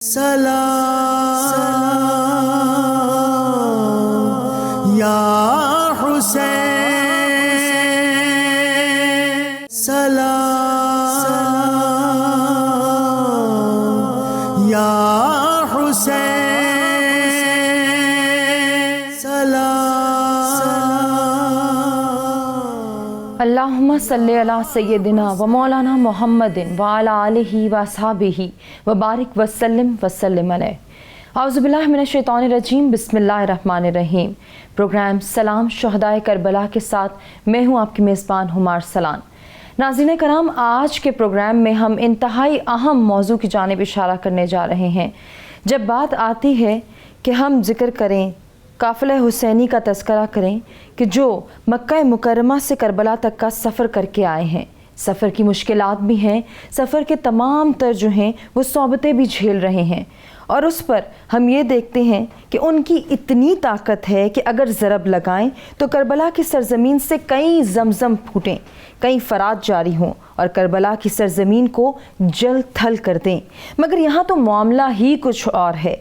سلام یا حسین، سلام یا حسین، سلام۔ اللہم صلی علی سیدنا و مولانا محمد وعلی آلہ و اصحابہ وبارک وسلم علیہ۔ اعوذ باللہ من الشیطان الرجیم، بسم اللہ الرحمن الرحیم۔ پروگرام سلام شہدائے کربلا کے ساتھ میں ہوں آپ کی میزبان ہمار ارسلان۔ ناظرین کرام، آج کے پروگرام میں ہم انتہائی اہم موضوع کی جانب اشارہ کرنے جا رہے ہیں۔ جب بات آتی ہے کہ ہم ذکر کریں، قافلہ حسینی کا تذکرہ کریں کہ جو مکہ مکرمہ سے کربلا تک کا سفر کر کے آئے ہیں، سفر کی مشکلات بھی ہیں، سفر کے تمام تر جو ہیں وہ صعوبتیں بھی جھیل رہے ہیں، اور اس پر ہم یہ دیکھتے ہیں کہ ان کی اتنی طاقت ہے کہ اگر ضرب لگائیں تو کربلا کی سرزمین سے کئی زمزم پھوٹیں، کئی فرات جاری ہوں اور کربلا کی سرزمین کو جل تھل کر دیں۔ مگر یہاں تو معاملہ ہی کچھ اور ہے۔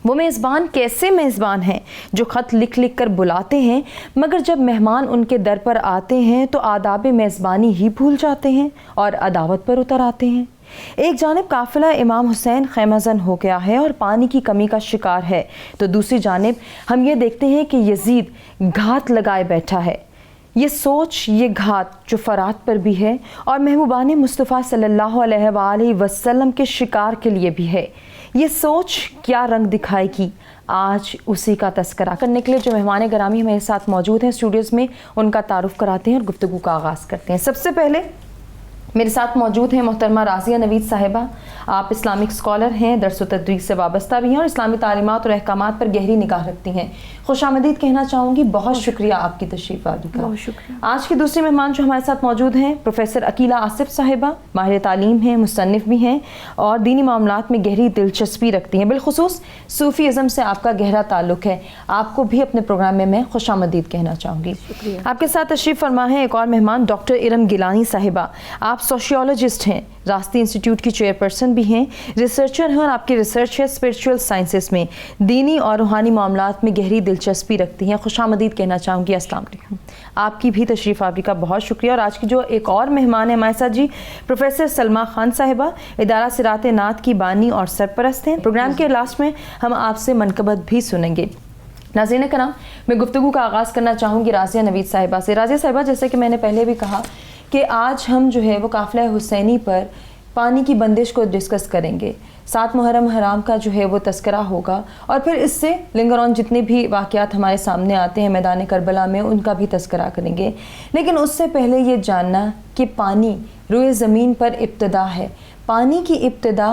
وہ میزبان کیسے میزبان ہیں جو خط لکھ لکھ کر بلاتے ہیں، مگر جب مہمان ان کے در پر آتے ہیں تو آداب میزبانی ہی بھول جاتے ہیں اور عداوت پر اتر آتے ہیں۔ ایک جانب قافلہ امام حسین خیمہ زن ہو گیا ہے اور پانی کی کمی کا شکار ہے، تو دوسری جانب ہم یہ دیکھتے ہیں کہ یزید گھات لگائے بیٹھا ہے۔ یہ سوچ، یہ گھات جو فرات پر بھی ہے اور محبوبان مصطفیٰ صلی اللہ علیہ وآلہ وسلم کے شکار کے لیے بھی ہے، یہ سوچ کیا رنگ دکھائے گی؟ آج اسی کا تذکرہ کرنے کے لیے جو مہمان گرامی ہمارے ساتھ موجود ہیں اسٹوڈیوز میں، ان کا تعارف کراتے ہیں اور گفتگو کا آغاز کرتے ہیں۔ سب سے پہلے میرے ساتھ موجود ہیں محترمہ راضیہ نوید صاحبہ۔ آپ اسلامک اسکالر ہیں، درس و تدریس سے وابستہ بھی ہیں اور اسلامی تعلیمات اور احکامات پر گہری نگاہ رکھتی ہیں۔ خوش آمدید کہنا چاہوں گی، بہت شکریہ آپ کی تشریف آوری کا۔ بہت شکریہ۔ آج کی دوسری مہمان جو ہمارے ساتھ موجود ہیں پروفیسر عقیلہ آصف صاحبہ، ماہر تعلیم ہیں، مصنف بھی ہیں اور دینی معاملات میں گہری دلچسپی رکھتی ہیں، بالخصوص صوفی ازم سے آپ کا گہرا تعلق ہے۔ آپ کو بھی اپنے پروگرام میں میں خوش آمدید کہنا چاہوں گی۔ شکریہ۔ آپ کے ساتھ تشریف فرما ہے ایک اور مہمان ڈاکٹر ارم گیلانی صاحبہ۔ آپ سوشیولوجسٹ ہیں، راستی انسٹیٹیوٹ کی چیئرپرسن بھی ہیں، ریسرچر ہیں اور آپ کی ریسرچ ہے اسپرچول سائنسز میں، دینی اور روحانی معاملات میں گہری دلچسپی رکھتی ہیں۔ خوش آمدید کہنا چاہوں گی۔ السلام علیکم۔ آپ کی بھی تشریف آوری کا بہت شکریہ۔ اور آج کی جو ایک اور مہمان ہے ہمارے ساتھ جی، پروفیسر سلمیٰ خان صاحبہ، ادارہ صراط نات کی بانی اور سرپرست ہیں۔ پروگرام کے لاسٹ میں ہم آپ سے منقبت بھی سنیں گے۔ ناظرین کرام، میں گفتگو کا آغاز کرنا چاہوں گی راضیہ نوید صاحبہ سے۔ راضیہ صاحبہ، جیسے کہ میں نے پہلے بھی کہا کہ آج ہم جو ہے وہ قافلہ حسینی پر پانی کی بندش کو ڈسکس کریں گے، 7 محرم حرام کا جو ہے وہ تذکرہ ہوگا، اور پھر اس سے لنگر آن جتنے بھی واقعات ہمارے سامنے آتے ہیں میدان کربلا میں ان کا بھی تذکرہ کریں گے۔ لیکن اس سے پہلے یہ جاننا کہ پانی روئے زمین پر ابتدا ہے، پانی کی ابتدا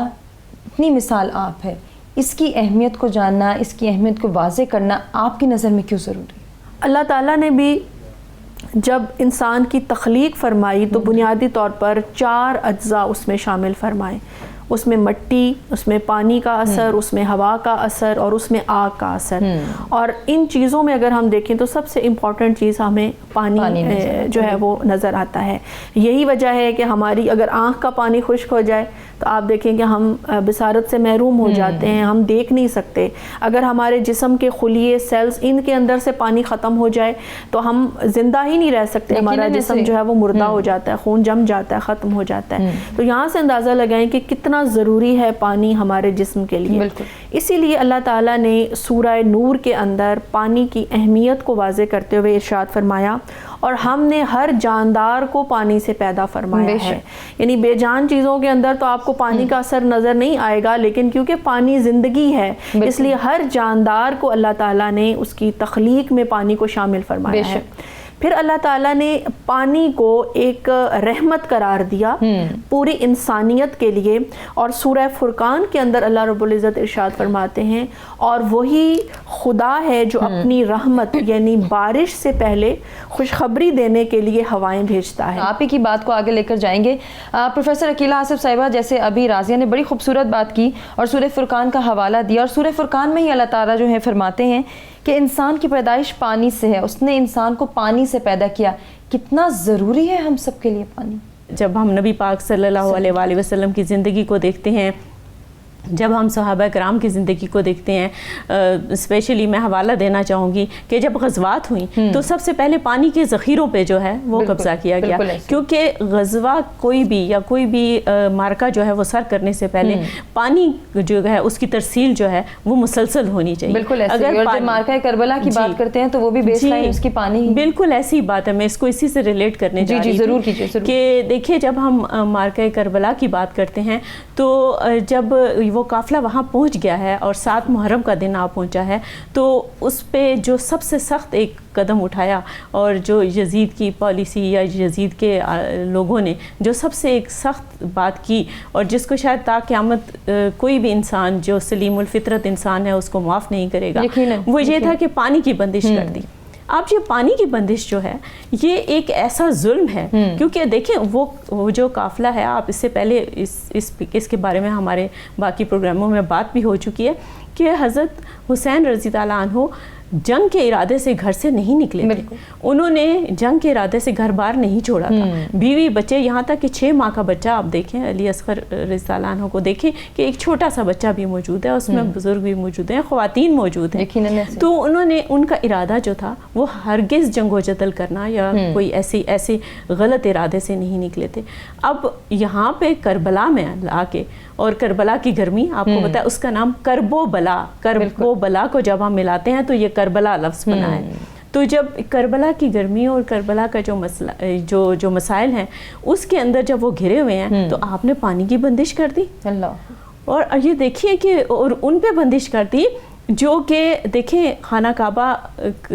اتنی مثال آپ ہے، اس کی اہمیت کو جاننا، اس کی اہمیت کو واضح کرنا آپ کی نظر میں کیوں ضروری ہے؟ اللہ تعالیٰ نے بھی جب انسان کی تخلیق فرمائی تو بنیادی طور پر 4 اجزاء اس میں شامل فرمائے۔ اس میں مٹی، اس میں پانی کا اثر، اس میں ہوا کا اثر اور اس میں آگ کا اثر۔ اور ان چیزوں میں اگر ہم دیکھیں تو سب سے امپورٹنٹ چیز ہمیں پانی جو ہے وہ نظر آتا ہے۔ یہی وجہ ہے کہ ہماری اگر آنکھ کا پانی خشک ہو جائے تو آپ دیکھیں کہ ہم بصارت سے محروم ہو جاتے ہیں، ہم دیکھ نہیں سکتے۔ اگر ہمارے جسم کے خلیے، سیلز، ان کے اندر سے پانی ختم ہو جائے تو ہم زندہ ہی نہیں رہ سکتے، ہمارا جسم جو ہے وہ مردہ ہو جاتا ہے، خون جم جاتا ہے، ختم ہو جاتا ہے۔ تو یہاں سے اندازہ لگائیں کہ کتنا ضروری ہے پانی ہمارے جسم کے لیے۔ اسی لیے اللہ تعالیٰ نے سورہ نور کے اندر پانی کی اہمیت کو واضح کرتے ہوئے ارشاد فرمایا، اور ہم نے ہر جاندار کو پانی سے پیدا فرمایا ہے۔ یعنی بے جان چیزوں کے اندر تو آپ کو پانی کا اثر نظر نہیں آئے گا، لیکن کیونکہ پانی زندگی ہے اس لیے ہر جاندار کو اللہ تعالیٰ نے اس کی تخلیق میں پانی کو شامل فرمایا ہے۔ پھر اللہ تعالیٰ نے پانی کو ایک رحمت قرار دیا پوری انسانیت کے لیے، اور سورہ فرقان کے اندر اللہ رب العزت ارشاد فرماتے ہیں، اور وہی خدا ہے جو اپنی رحمت یعنی بارش سے پہلے خوشخبری دینے کے لیے ہوائیں بھیجتا ہے۔ آپ ہی کی بات کو آگے لے کر جائیں گے۔ پروفیسر عقیلہ آصف صاحبہ، جیسے ابھی راضیہ نے بڑی خوبصورت بات کی اور سورہ فرقان کا حوالہ دیا، اور سورہ فرقان میں ہی اللہ تعالیٰ جو ہے فرماتے ہیں کہ انسان کی پیدائش پانی سے ہے، اس نے انسان کو پانی سے پیدا کیا۔ کتنا ضروری ہے ہم سب کے لیے پانی؟ جب ہم نبی پاک صلی اللہ علیہ وآلہ وسلم کی زندگی کو دیکھتے ہیں جب ہم صحابہ کرام کی زندگی کو دیکھتے ہیں، اسپیشلی میں حوالہ دینا چاہوں گی کہ جب غزوات ہوئیں تو سب سے پہلے پانی کے ذخیروں پہ جو ہے وہ قبضہ کیا گیا، کیونکہ غزوہ کوئی بھی مارکا جو ہے وہ سر کرنے سے پہلے پانی جو ہے اس کی ترسیل جو ہے وہ مسلسل ہونی چاہیے۔ بالکل ایسے، اور جب مارکا کربلا کی بات کرتے ہیں تو وہ بھی بیس لائن اس کی پانی، بالکل ایسی بات ہے، میں اس کو اسی سے ریلیٹ کرنے جا رہی ہوں کہ دیکھیے جب ہم مارکا کربلا کی بات کرتے ہیں تو جب وہ قافلہ وہاں پہنچ گیا ہے اور 7 محرم کا دن آ پہنچا ہے، تو اس پہ جو سب سے سخت ایک قدم اٹھایا اور جو یزید کی پالیسی یا یزید کے لوگوں نے جو سب سے ایک سخت بات کی اور جس کو شاید تا قیامت کوئی بھی انسان جو سلیم الفطرت انسان ہے اس کو معاف نہیں کرے گا، وہ یہ تھا کہ پانی کی بندش کر دی۔ اب یہ پانی کی بندش جو ہے یہ ایک ایسا ظلم ہے، کیونکہ دیکھیں وہ جو قافلہ ہے، آپ اس سے پہلے اس کے بارے میں ہمارے باقی پروگراموں میں بات بھی ہو چکی ہے کہ حضرت حسین رضی اللہ عنہ جنگ کے ارادے سے گھر سے نہیں نکلے تھے، انہوں نے جنگ کے ارادے سے گھر بار نہیں چھوڑا تھا، بیوی بچے، یہاں تک کہ 6 ماہ کا بچہ آپ دیکھیں علی اصغر رضی اللہ عنہ کو دیکھیں کہ ایک چھوٹا سا بچہ بھی موجود ہے، اس میں بزرگ بھی موجود ہیں، خواتین موجود ہیں، تو انہوں نے ان کا ارادہ جو تھا وہ ہرگز جنگ و جدل کرنا یا کوئی ایسے غلط ارادے سے نہیں نکلے تھے۔ اب یہاں پہ کربلا میں آ کے، اور کربلا کی گرمی آپ کو پتا ہے اس کا نام کرب و بلا کو جب ہم ملاتے ہیں تو یہ کربلا لفظ بنا ہے۔ تو جب کربلا کی گرمی اور کربلا کا جو مسئلہ جو مسائل ہیں اس کے اندر جب وہ گھرے ہوئے ہیں تو آپ نے پانی کی بندش کر دی، اور یہ دیکھیے کہ اور ان پہ بندش کر دی جو کہ دیکھیں خانہ کعبہ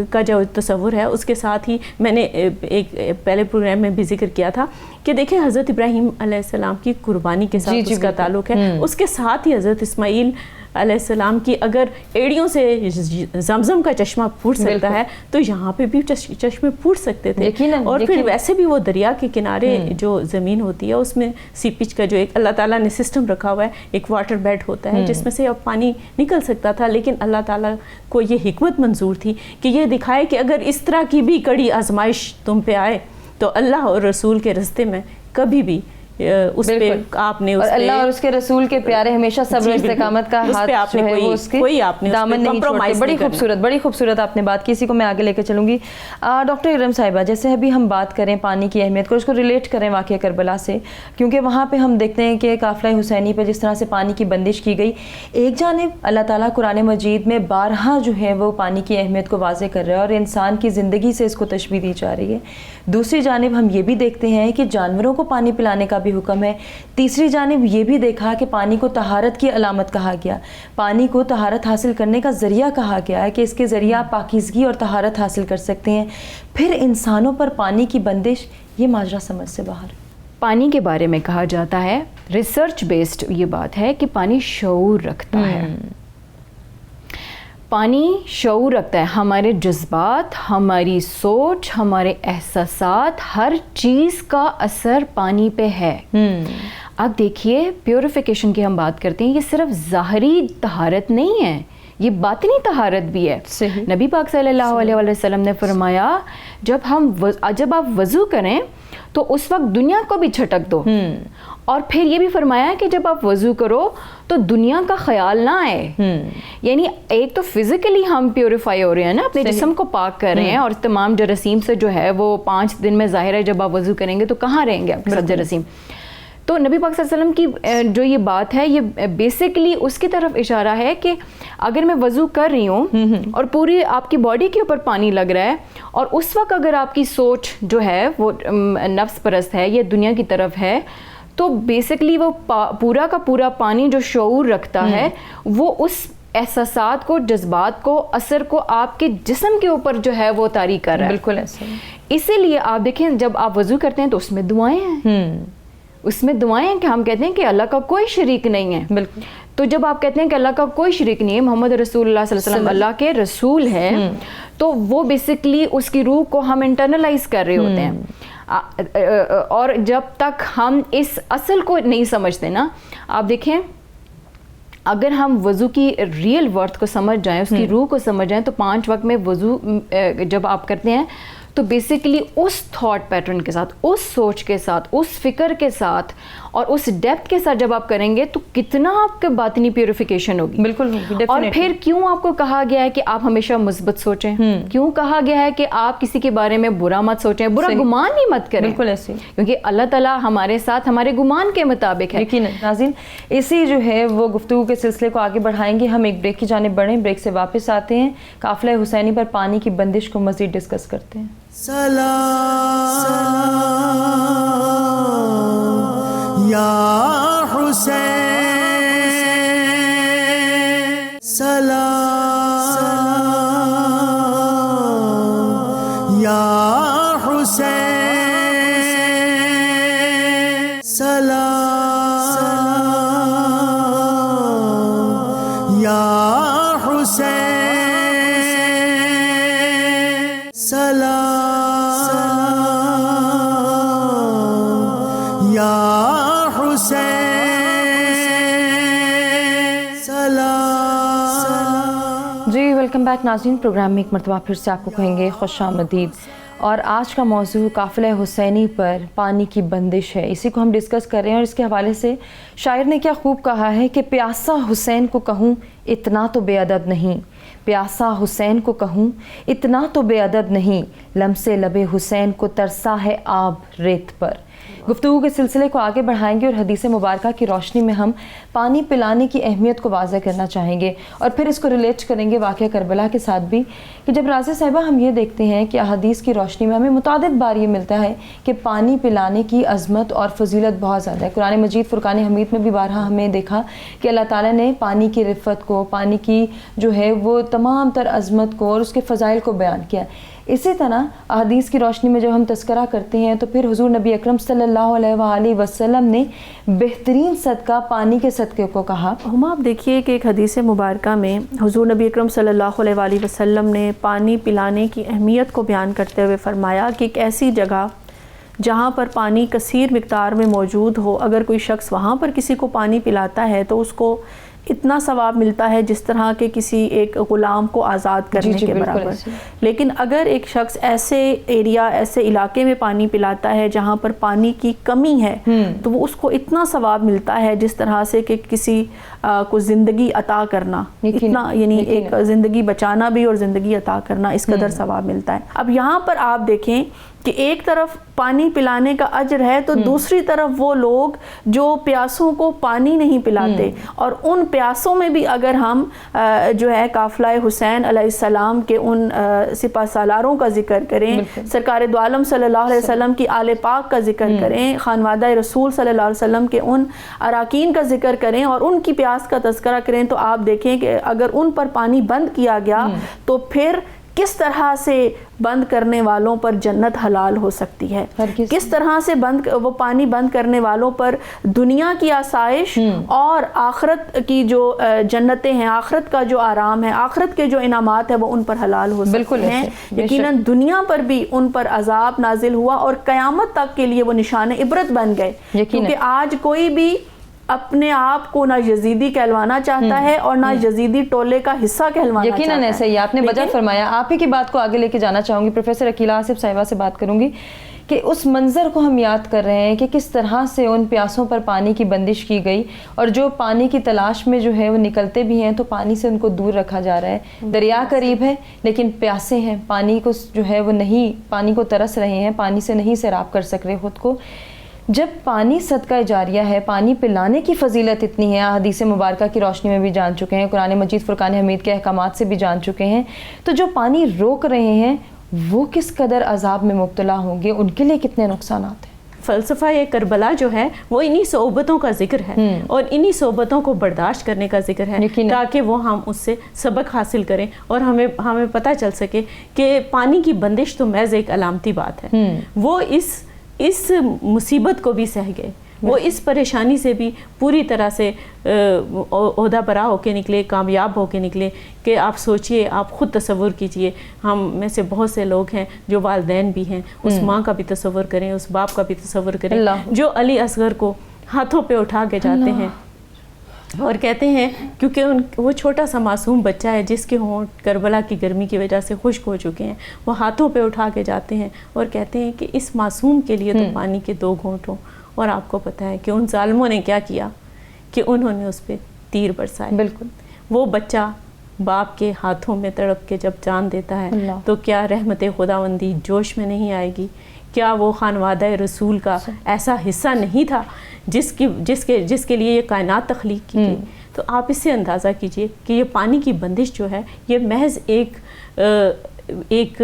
کا جو تصور ہے اس کے ساتھ ہی میں نے ایک پہلے پروگرام میں بھی ذکر کیا تھا کہ دیکھیں حضرت ابراہیم علیہ السلام کی قربانی کے ساتھ اس کا تعلق ہے، اس کے ساتھ ہی حضرت اسماعیل علیہ السلام کی اگر ایڑیوں سے زمزم کا چشمہ پھوٹ سکتا ہے تو یہاں پہ بھی چشمے پھوٹ سکتے تھے، اور پھر ویسے بھی وہ دریا کے کنارے جو زمین ہوتی ہے اس میں سیپیج کا جو ایک اللہ تعالیٰ نے سسٹم رکھا ہوا ہے، ایک واٹر بیڈ ہوتا ہے جس میں سے اب پانی نکل سکتا تھا، لیکن اللہ تعالیٰ کو یہ حکمت منظور تھی کہ یہ دکھائے کہ اگر اس طرح کی بھی کڑی آزمائش تم پہ آئے تو اللہ اور رسول کے راستے میں کبھی بھی اس پہ آپ نے اللہ اور اس کے رسول کے پیارے ہمیشہ صبر استقامت کا ہاتھ جو ہے وہ اس کے دامن نہیں چھوڑتے۔ بڑی خوبصورت آپ نے بات کی، اسی کو میں آگے لے کے چلوں گی۔ ڈاکٹر ارم صاحبہ، جیسے ابھی ہم بات کریں پانی کی اہمیت کو، اس کو ریلیٹ کریں واقعہ کربلا سے، کیونکہ وہاں پہ ہم دیکھتے ہیں کہ قافلہ حسینی پہ جس طرح سے پانی کی بندش کی گئی، ایک جانب اللہ تعالیٰ قرآن مجید میں بارہا جو ہے وہ پانی کی اہمیت کو واضح کر رہا ہے اور انسان کی زندگی سے اس کو تشبیہ دی جا رہی ہے، دوسری جانب ہم یہ بھی دیکھتے ہیں کہ جانوروں کو پانی پلانے کا بھی حکم ہے، تیسری جانب یہ بھی دیکھا کہ پانی کو طہارت کی علامت کہا گیا، پانی کو طہارت حاصل کرنے کا ذریعہ کہا گیا ہے کہ اس کے ذریعہ آپ پاکیزگی اور طہارت حاصل کر سکتے ہیں، پھر انسانوں پر پانی کی بندش، یہ ماجرا سمجھ سے باہر۔ پانی کے بارے میں کہا جاتا ہے، ریسرچ بیسڈ یہ بات ہے کہ پانی شعور رکھتا ہے، پانی شعور رکھتا ہے، ہمارے جذبات، ہماری سوچ، ہمارے احساسات، ہر چیز کا اثر پانی پہ ہے۔ اب دیکھیے پیوریفیکیشن کی ہم بات کرتے ہیں، یہ صرف ظاہری طہارت نہیں ہے، یہ باطنی طہارت بھی ہے۔ نبی پاک صلی اللہ علیہ وسلم نے فرمایا جب آپ وضو کریں تو اس وقت دنیا کو بھی چھٹک دو، اور پھر یہ بھی فرمایا کہ جب آپ وضو کرو تو دنیا کا خیال نہ آئے، یعنی ایک تو فزیکلی ہم پیوریفائی ہو رہے ہیں نا، اپنے جسم کو پاک کر رہے ہیں، اور تمام جراثیم سے جو ہے وہ 5 دن میں ظاہر ہے جب آپ وضو کریں گے تو کہاں رہیں گے آپ سب جراثیم۔ تو نبی پاک صلی اللہ علیہ وسلم کی جو یہ بات ہے یہ بیسیکلی اس کی طرف اشارہ ہے کہ اگر میں وضو کر رہی ہوں اور پوری آپ کی باڈی کے اوپر پانی لگ رہا ہے، اور اس وقت اگر آپ کی سوچ جو ہے وہ نفس پرست ہے، یہ دنیا کی طرف ہے، تو بیسیکلی وہ پورا کا پورا پانی جو شعور رکھتا ہے وہ اس احساسات کو، جذبات کو، اثر کو آپ کے جسم کے اوپر جو ہے وہ طاری کر رہا ہے۔ بالکل ایسا، اسی لیے آپ دیکھیں جب آپ وضو کرتے ہیں تو اس میں دعائیں ہیں، اس میں دعائیں ہیں کہ ہم کہتے ہیں کہ اللہ کا کوئی شریک نہیں ہے۔ بالکل، تو جب آپ کہتے ہیں کہ اللہ کا کوئی شریک نہیں ہے، محمد رسول اللہ صلی اللہ علیہ وسلم اللہ کے رسول ہے، تو وہ بیسیکلی اس کی روح کو ہم انٹرنلائز کر رہے ہوتے ہیں، اور جب تک ہم اس اصل کو نہیں سمجھتے نا، آپ دیکھیں اگر ہم وضو کی ریئل ورتھ کو سمجھ جائیں، اس کی روح کو سمجھ جائیں، تو 5 وقت میں وضو جب آپ کرتے ہیں تو بیسیکلی اس تھاٹ پیٹرن کے ساتھ, اس سوچ کے ساتھ, اس فکر کے ساتھ اور اس ڈیپتھ کے ساتھ جب آپ کریں گے تو کتنا آپ کے باطنی پیوریفیکیشن ہوگی. بالکل. اور پھر کیوں آپ کو کہا گیا ہے کہ آپ ہمیشہ مثبت سوچیں, کیوں کہا گیا ہے کہ آپ کسی کے بارے میں برا مت سوچیں, برا گمان ہی مت کریں. بالکل ایسے, کیونکہ اللہ تعالیٰ ہمارے ساتھ ہمارے گمان کے مطابق ہے. یقیناً. ناظرین, اسی جو ہے وہ گفتگو کے سلسلے کو آگے بڑھائیں گے. ہم ایک بریک کی جانب بڑھیں, بریک سے واپس آتے ہیں, قافلہ حسینی پر پانی کی بندش کو مزید ڈسکس کرتے ہیں. سلام یا حسین, سلام یا حسین, سلام یا حسین, سلام یا حسین, سلام. جی ویلکم بیک ناظرین. پروگرام میں ایک مرتبہ پھر سے آپ کو کہیں گے خوش آمدید. اور آج کا موضوع قافلہ حسینی پر پانی کی بندش ہے, اسی کو ہم ڈسکس کر رہے ہیں. اور اس کے حوالے سے شاعر نے کیا خوب کہا ہے کہ پیاسا حسین کو کہوں اتنا تو بے ادب نہیں, پیاسا حسین کو کہوں اتنا تو بے ادب نہیں, لمس لب حسین کو ترسا ہے آب ریت پر. گفتگو کے سلسلے کو آگے بڑھائیں گے اور حدیث مبارکہ کی روشنی میں ہم پانی پلانے کی اہمیت کو واضح کرنا چاہیں گے, اور پھر اس کو ریلیٹ کریں گے واقعہ کربلا کے ساتھ بھی. کہ جب رازیہ صاحبہ ہم یہ دیکھتے ہیں کہ احادیث کی روشنی میں ہمیں متعدد بار یہ ملتا ہے کہ پانی پلانے کی عظمت اور فضیلت بہت زیادہ ہے. قرآن مجید فرقان حمید میں بھی بارہا ہمیں دیکھا کہ اللہ تعالیٰ نے پانی کی رفت کو, پانی کی جو ہے وہ تمام تر عظمت کو اور اس کے فضائل کو بیان کیا. اسی طرح احادیث کی روشنی میں جب ہم تذکرہ کرتے ہیں تو پھر حضور نبی اکرم صلی اللہ علیہ وآلہ وسلم نے بہترین صدقہ پانی کے صدقے کو کہا. ہم آپ دیکھیے کہ ایک حدیث مبارکہ میں حضور نبی اکرم صلی اللہ علیہ وآلہ وسلم نے پانی پلانے کی اہمیت کو بیان کرتے ہوئے فرمایا کہ ایک ایسی جگہ جہاں پر پانی کثیر مقدار میں موجود ہو, اگر کوئی شخص وہاں پر کسی کو پانی پلاتا ہے تو اس کو اتنا ثواب ملتا ہے جس طرح کے کسی ایک غلام کو آزاد کرنے کے برابر. لیکن اگر ایک شخص ایسے ایریا, ایسے علاقے میں پانی پلاتا ہے جہاں پر پانی کی کمی ہے تو وہ اس کو اتنا ثواب ملتا ہے جس طرح سے کہ کسی کو زندگی عطا کرنا, اتنا یعنی ایک زندگی بچانا بھی اور زندگی عطا کرنا, اس قدر ثواب ملتا ہے. اب یہاں پر آپ دیکھیں کہ ایک طرف پانی پلانے کا اجر ہے تو دوسری طرف وہ لوگ جو پیاسوں کو پانی نہیں پلاتے, اور ان پیاسوں میں بھی اگر ہم جو ہے قافلہ حسین علیہ السلام کے ان سپہ سالاروں کا ذکر کریں, سرکار دو عالم صلی اللہ علیہ وسلم کی آل پاک کا ذکر کریں, خانوادہ رسول صلی اللہ علیہ وسلم کے ان اراکین کا ذکر کریں اور ان کی پیاس کا تذکرہ کریں, تو آپ دیکھیں کہ اگر ان پر پانی بند کیا گیا تو پھر کس طرح سے بند کرنے والوں پر جنت حلال ہو سکتی ہے, کس طرح سے وہ پانی بند کرنے والوں پر دنیا کی آسائش اور آخرت کی جو جنتیں ہیں, آخرت کا جو آرام ہے, آخرت کے جو انعامات ہیں وہ ان پر حلال ہو سکتے ہیں. یقیناً دنیا پر بھی ان پر عذاب نازل ہوا اور قیامت تک کے لیے وہ نشان عبرت بن گئے, کیونکہ آج کوئی بھی اپنے آپ کو نہ یزیدی کہلوانا چاہتا ہے اور نہ یزیدی ٹولے کا حصہ کہلوانا چاہتا ہے. یقیناً ایسا ہی, آپ نے بجا فرمایا. آپ ہی کی بات کو آگے لے کے جانا چاہوں گی. پروفیسر عقیلہ آصف صاحبہ سے بات کروں گی کہ اس منظر کو ہم یاد کر رہے ہیں کہ کس طرح سے ان پیاسوں پر پانی کی بندش کی گئی, اور جو پانی کی تلاش میں جو ہے وہ نکلتے بھی ہیں تو پانی سے ان کو دور رکھا جا رہا ہے. دریا قریب ہے لیکن پیاسے ہیں, پانی کو جو ہے وہ نہیں, پانی کو ترس رہے ہیں, پانی سے نہیں سیراب کر سک رہے خود کو. جب پانی صدقہ جاریہ ہے, پانی پلانے کی فضیلت اتنی ہے, حدیث مبارکہ کی روشنی میں بھی جان چکے ہیں, قرآن مجید فرقان حمید کے احکامات سے بھی جان چکے ہیں, تو جو پانی روک رہے ہیں وہ کس قدر عذاب میں مبتلا ہوں گے, ان کے لیے کتنے نقصانات ہیں. فلسفہ کربلا جو ہے وہ انہی صحبتوں کا ذکر ہے اور انہی صحبتوں کو برداشت کرنے کا ذکر ہے, تاکہ وہ ہم اس سے سبق حاصل کریں اور ہمیں پتہ چل سکے کہ پانی کی بندش تو محض ایک علامتی بات ہے. وہ اس مصیبت کو بھی سہ گئے, وہ اس پریشانی سے بھی پوری طرح سے عہدہ برا ہو کے نکلے, کامیاب ہو کے نکلے. کہ آپ سوچئے, آپ خود تصور کیجئے, ہم میں سے بہت سے لوگ ہیں جو والدین بھی ہیں, اس ماں کا بھی تصور کریں, اس باپ کا بھی تصور کریں جو علی اصغر کو ہاتھوں پہ اٹھا کے جاتے ہیں, اور کہتے ہیں کیونکہ وہ چھوٹا سا معصوم بچہ ہے جس کے ہونٹ کربلا کی گرمی کی وجہ سے خشک ہو چکے ہیں، وہ ہاتھوں پہ اٹھا کے جاتے ہیں اور کہتے ہیں کہ اس معصوم کے لیے تو پانی کے 2 گھونٹ ہوں. اور آپ کو پتہ ہے کہ ان ظالموں نے کیا کیا کہ انہوں نے اس پہ تیر برسائے. بالکل. وہ بچہ باپ کے ہاتھوں میں تڑپ کے جب جان دیتا ہے تو کیا رحمت خداوندی جوش میں نہیں آئے گی؟ کیا وہ خانوادہ رسول کا ایسا حصہ نہیں تھا جس کے لیے یہ کائنات تخلیق کی گئی؟ تو آپ اس سے اندازہ کیجئے کہ یہ پانی کی بندش جو ہے یہ محض ایک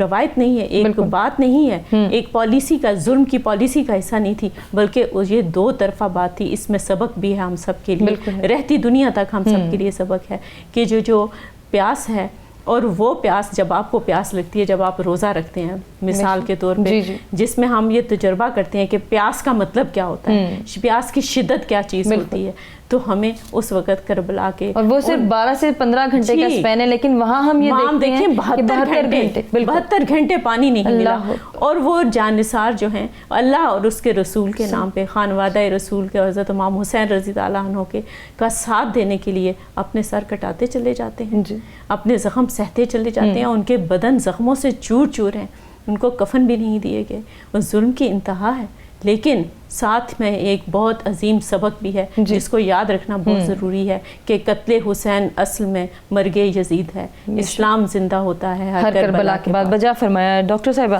روایت نہیں ہے، ایک بات نہیں ہے، ایک پالیسی کا، ظلم کی پالیسی کا حصہ نہیں تھی، بلکہ یہ 2 طرفہ بات تھی. اس میں سبق بھی ہے ہم سب کے لیے، رہتی دنیا تک ہم سب کے لیے سبق ہے کہ جو پیاس ہے، اور وہ پیاس جب آپ کو پیاس لگتی ہے جب آپ روزہ رکھتے ہیں مثال کے طور پہ، جس میں ہم یہ تجربہ کرتے ہیں کہ پیاس کا مطلب کیا ہوتا ہے، پیاس کی شدت کیا چیز ہوتی ہے، تو ہمیں اس وقت کربلا کے، اور وہ صرف 12 سے 15 گھنٹے کا سپین ہے، لیکن وہاں ہم یہ دیکھتے ہیں 72 گھنٹے پانی نہیں ملا. اور وہ جانثار جو ہیں اللہ اور اس کے رسول کے نام پہ، خانوادہ رسول کے حضرت امام حسین رضی اللہ عنہ کے کا ساتھ دینے کے لیے اپنے سر کٹاتے چلے جاتے ہیں، اپنے زخم سہتے چلے جاتے ہیں. ان کے بدن زخموں سے چور چور ہیں، ان کو کفن بھی نہیں دیے گئے. وہ ظلم کی انتہا ہے، لیکن ساتھ میں ایک بہت عظیم سبق بھی ہے جس کو یاد رکھنا بہت ضروری ہے کہ قتل حسین اصل میں مرگ یزید ہے. اسلام زندہ ہوتا ہے ہر کربلا کے بعد. بجا فرمایا ڈاکٹر صاحبہ.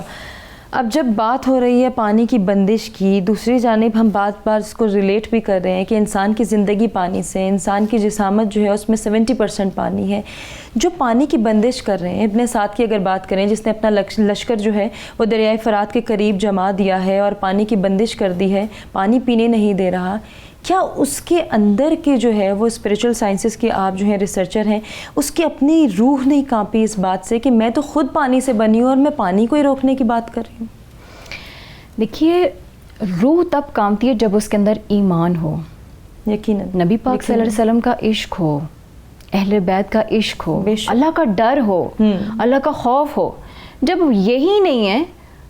اب جب بات ہو رہی ہے پانی کی بندش کی، دوسری جانب ہم بار اس کو ریلیٹ بھی کر رہے ہیں کہ انسان کی زندگی پانی سے، انسان کی جسامت جو ہے اس میں 70% پانی ہے. جو پانی کی بندش کر رہے ہیں، ابن سعد کی اگر بات کریں جس نے اپنا لشکر جو ہے وہ دریائے فرات کے قریب جما دیا ہے اور پانی کی بندش کر دی ہے، پانی پینے نہیں دے رہا، کیا اس کے اندر کے جو ہے وہ اسپریچول سائنسز کے آپ جو ہیں ریسرچر ہیں، اس کی اپنی روح نہیں کانپی اس بات سے کہ میں تو خود پانی سے بنی ہوں اور میں پانی کو ہی روکنے کی بات کر رہی ہوں؟ دیکھیے، روح تب کانپتی ہے جب اس کے اندر ایمان ہو، یقیناً نبی پاک صلی اللہ علیہ وسلم کا عشق ہو، اہل بیت کا عشق ہو، اللہ کا ڈر ہو، اللہ کا خوف ہو. جب یہی نہیں ہے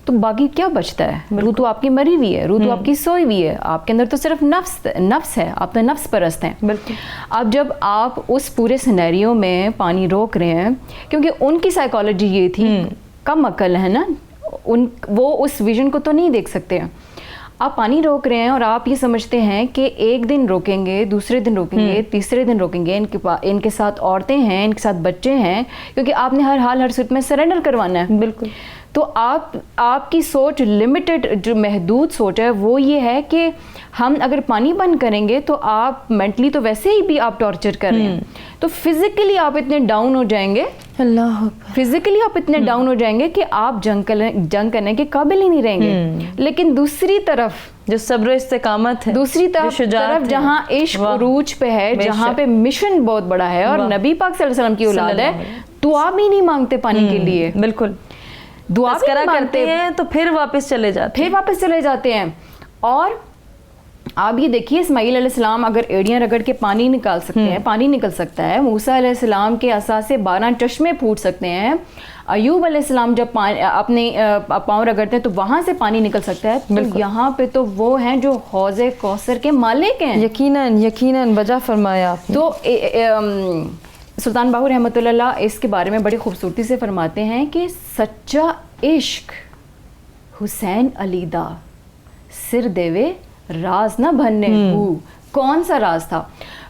تو باقی کیا بچتا ہے؟ روح تو آپ کی مری ہوئی ہے، روح تو آپ کی سوئی ہوئی ہے، آپ کے اندر تو صرف نفس ہے، آپ تو نفس پرست ہیں. بالکل. اب جب آپ اس پورے سینیریو میں پانی روک رہے ہیں، کیونکہ ان کی سائیکالوجی یہ تھی، کم عقل ہے نا، وہ اس ویژن کو تو نہیں دیکھ سکتے. آپ پانی روک رہے ہیں اور آپ یہ سمجھتے ہیں کہ ایک دن روکیں گے، دوسرے دن روکیں گے، تیسرے دن روکیں گے، ان کے ساتھ عورتیں ہیں، ان کے ساتھ بچے ہیں، کیونکہ آپ نے ہر حال ہر صورت میں سرنڈر کروانا ہے. بالکل. تو آپ کی سوچ لمیٹڈ، جو محدود سوچ ہے وہ یہ ہے کہ ہم اگر پانی بند کریں گے تو آپ مینٹلی تو ویسے ہی بھی آپ ٹارچر کر رہے ہیں، تو فزیکلی آپ اتنے ڈاؤن ہو جائیں گے، فزیکلی آپ اتنے ڈاؤن ہو جائیں گے کہ آپ جنگ کرنے کے قابل ہی نہیں رہیں گے. لیکن دوسری طرف جو صبر و استقامت ہے، دوسری طرف جہاں عشق عروج پہ ہے، جہاں پہ مشن بہت بڑا ہے اور نبی پاک صلی اللہ علیہ وسلم کی اولاد ہے، دعا بھی نہیں مانگتے پانی کے لیے. بالکل. دعا کرتے ہیں تو پھر واپس چلے جاتے ہیں. اور آپ یہ دیکھیے، اسماعیل علیہ السلام اگر ایڑیاں رگڑ کے پانی نکال سکتے ہیں، پانی نکل سکتا ہے. موسیٰ علیہ السلام کے عصا سے 12 چشمے پھوٹ سکتے ہیں. ایوب علیہ السلام جب اپنے پاؤں رگڑتے ہیں تو وہاں سے پانی نکل سکتا ہے. تو یہاں پہ تو وہ ہیں جو حوض کوثر کے مالک ہیں. یقیناً بجا فرمایا. تو سلطان باہو رحمۃ اللہ اس کے بارے میں بڑی خوبصورتی سے فرماتے ہیں کہ سچا عشق حسین علی دا سر دیوے راز نہ بھننے ہو. کون سا راز تھا؟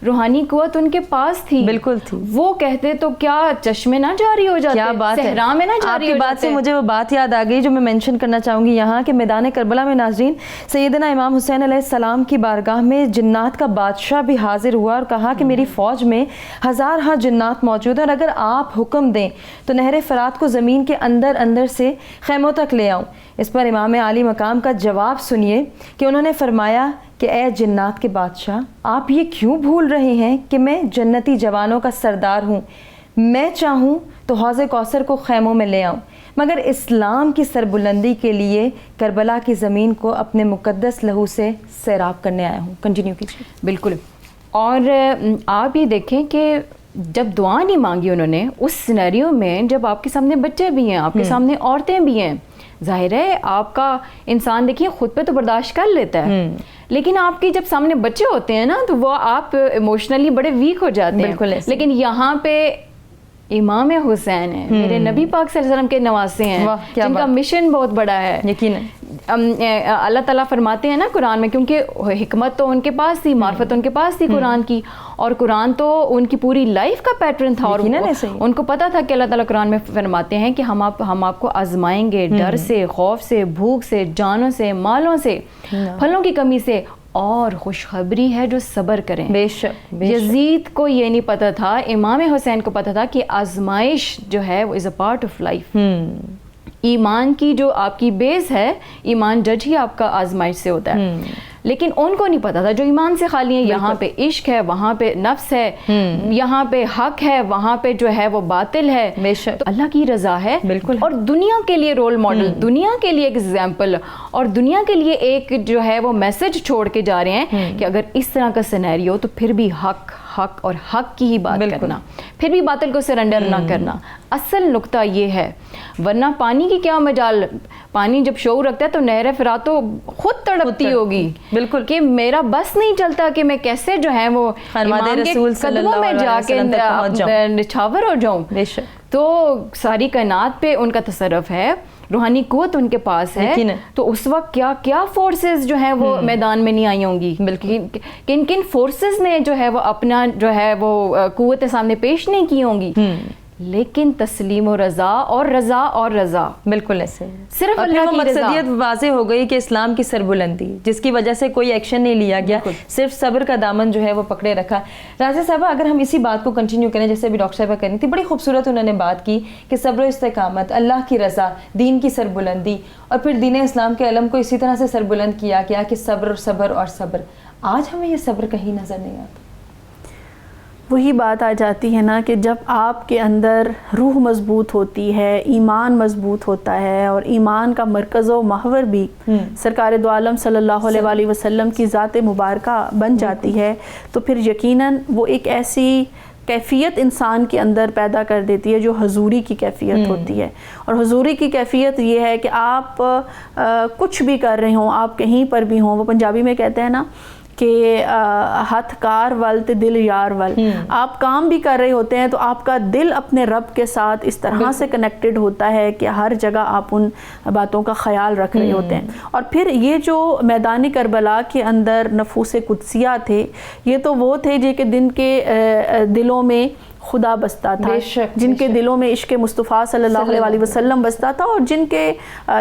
روحانی قوت ان کے پاس تھی، بالکل تھی. وہ کہتے تو کیا چشمے نہ جاری ہو جاتے، کیا بات ہے، صحرا میں نہ جاری ہو جاتے. آپ کی بات سے مجھے وہ بات یاد آ گئی جو میں مینشن کرنا چاہوں گی یہاں کہ میدان کربلا میں ناظرین سیدنا امام حسین علیہ السلام کی بارگاہ میں جنات کا بادشاہ بھی حاضر ہوا اور کہا کہ میری فوج میں 1000 جنات موجود ہیں اور اگر آپ حکم دیں تو نہر فرات کو زمین کے اندر سے خیموں تک لے آؤں. اس پر امام عالی مقام کا جواب سنیے کہ انہوں نے فرمایا کہ اے جنات کے بادشاہ، آپ یہ کیوں بھول رہے ہیں کہ میں جنتی جوانوں کا سردار ہوں. میں چاہوں تو حوض کوثر کو خیموں میں لے آؤں، مگر اسلام کی سربلندی کے لیے کربلا کی زمین کو اپنے مقدس لہو سے سیراب کرنے آیا ہوں. کنٹینیو کیجیے. بالکل. اور آپ یہ دیکھیں کہ جب دعا نہیں مانگی انہوں نے اس سینیریو میں، جب آپ کے سامنے بچے بھی ہیں، آپ کے سامنے عورتیں بھی ہیں، ظاہر ہے آپ کا انسان دیکھیے خود پہ تو برداشت کر لیتا ہے، لیکن آپ کے جب سامنے بچے ہوتے ہیں نا تو وہ آپ ایموشنلی بڑے ویک ہو جاتے ہیں. لیکن یہاں پہ امام حسین ہیں، میرے نبی پاک صلی اللہ علیہ وسلم کے نواسے ہیں، جن کا مشن بہت بڑا ہے. یقیناً اللہ تعالیٰ فرماتے ہیں نا قرآن میں، کیونکہ حکمت تو ان کے پاس تھی، معرفت ان کے پاس تھی قرآن کی، اور قرآن تو ان کی پوری لائف کا پیٹرن تھا، اور ان کو پتا تھا کہ اللہ تعالیٰ قرآن میں فرماتے ہیں کہ ہم آپ کو آزمائیں گے ڈر سے، خوف سے، بھوک سے، جانوں سے، مالوں سے، پھلوں کی کمی سے، اور خوشخبری ہے جو صبر کریں. بے شک یزید کو یہ نہیں پتا تھا، امام حسین کو پتا تھا کہ آزمائش جو ہے وہ از اے پارٹ آف لائف. ایمان کی جو آپ کی بیس ہے، ایمان جج ہی آپ کا آزمائش سے ہوتا ہے، لیکن ان کو نہیں پتا تھا جو ایمان سے خالی ہیں. یہاں پہ عشق ہے، وہاں پہ نفس ہے، یہاں پہ حق ہے، وہاں پہ جو ہے وہ باطل ہے. تو اللہ کی رضا ہے بالکل، اور دنیا کے لیے رول ماڈل، دنیا کے لیے ایک ایگزامپل، اور دنیا کے لیے ایک جو ہے وہ میسج چھوڑ کے جا رہے ہیں کہ اگر اس طرح کا سینیریو تو پھر بھی حق اور حق کی ہی بات کرنا، پھر بھی باطل کو سرنڈر نہ کرنا. اصل نقطہ یہ ہے، ورنہ پانی کی کیا مجال، پانی جب شعور رکھتا ہے تو نہر فرات تو خود تڑپتی ہوگی بالکل، کہ میرا بس نہیں چلتا کہ میں کیسے جو ہے وہ امام کے قدموں میں جا کے نچھاور ہو جاؤں. تو ساری کائنات پہ ان کا تصرف ہے، روحانی قوت ان کے پاس ہے، تو اس وقت کیا کیا فورسز جو ہیں وہ میدان میں نہیں آئی ہوں گی، بلکہ کن کن فورسز نے جو ہے وہ اپنا جو ہے وہ قوت سامنے پیش نہیں کی ہوں گی. لیکن تسلیم و رضا اور رضا بالکل ایسے صرف اللہ کی مقصدیت واضح ہو گئی کہ اسلام کی سربلندی جس کی وجہ سے کوئی ایکشن نہیں لیا گیا، صرف صبر کا دامن جو ہے وہ پکڑے رکھا. رازیہ صاحبہ اگر ہم اسی بات کو کنٹینیو کریں جیسے ابھی ڈاکٹر صاحبہ کرنی تھی، بڑی خوبصورت انہوں نے بات کی کہ صبر و استقامت، اللہ کی رضا، دین کی سربلندی، اور پھر دین اسلام کے علم کو اسی طرح سے سربلند کیا گیا کہ صبر اور صبر. آج ہمیں یہ صبر کہیں نظر نہیں آتا. وہی بات آ جاتی ہے نا کہ جب آپ کے اندر روح مضبوط ہوتی ہے، ایمان مضبوط ہوتا ہے، اور ایمان کا مرکز و محور بھی سرکار دو عالم صلی اللہ علیہ وسلم کی ذات مبارکہ بن جاتی ہے، تو پھر یقیناً وہ ایک ایسی کیفیت انسان کے اندر پیدا کر دیتی ہے جو حضوری کی کیفیت ہوتی ہے. اور حضوری کی کیفیت یہ ہے کہ آپ کچھ بھی کر رہے ہوں، آپ کہیں پر بھی ہوں، وہ پنجابی میں کہتے ہیں نا کہ ہاتھ کار ول تے دل یار ول، آپ کام بھی کر رہے ہوتے ہیں تو آپ کا دل اپنے رب کے ساتھ اس طرح سے کنیکٹڈ ہوتا ہے کہ ہر جگہ آپ ان باتوں کا خیال رکھ رہے ہوتے ہیں. اور پھر یہ جو میدان کربلا کے اندر نفوس قدسیہ تھے، یہ تو وہ تھے جن کے دلوں میں خدا بستا تھا، جن کے دلوں میں عشق مصطفیٰ صلی اللہ علیہ وسلم بستا تھا، اور جن کے